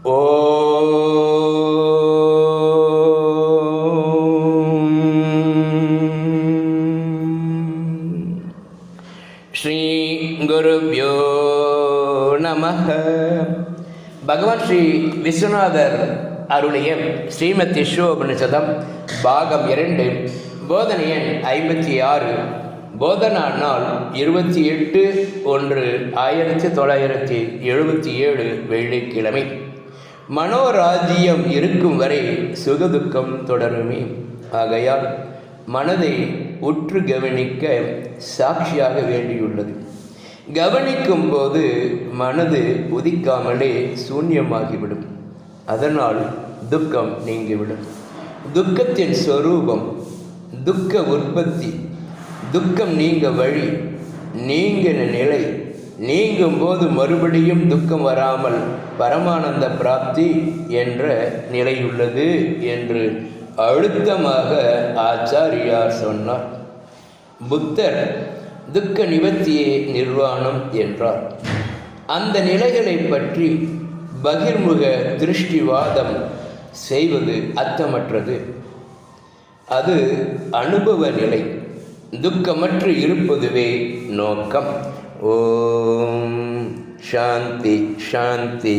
ஸ்ரீ குருப்யோ நமஹ. பகவான் ஸ்ரீ விஸ்வநாதர் அருளிய ஸ்ரீமத் விஸ்வோபனிஷதம் பாகம் 2, போதனை எண் 56, போதனா நாள் 28/1/1977 வெள்ளிக்கிழமை. மனோராஜ்யம் இருக்கும் வரை சுகதுக்கம் தொடருமே. ஆகையால் மனதை உற்று கவனிக்க சாட்சியாக வேண்டியுள்ளது. கவனிக்கும் போது மனது உதிக்காமலே சூன்யமாகிவிடும். அதனால் துக்கம் நீங்கிவிடும். துக்கத்தின் சொரூபம், துக்க உற்பத்தி, துக்கம் நீங்க வழி, நீங்கின நிலை, நீங்கும் போது மறுபடியும் துக்கம் வராமல் பரமானந்த பிராப்தி என்ற நிலையுள்ளது என்று அழுத்தமாக ஆச்சாரியார் சொன்னார். புத்தர் துக்க நிவர்த்தியே நிர்வாணம் என்றார். அந்த நிலைகளை பற்றி பகிர்முக திருஷ்டிவாதம் செய்வது அர்த்தமற்றது. அது அனுபவ நிலை. துக்கமற்று இருப்பதுவே நோக்கம். ஓம் சாந்தி சாந்தி.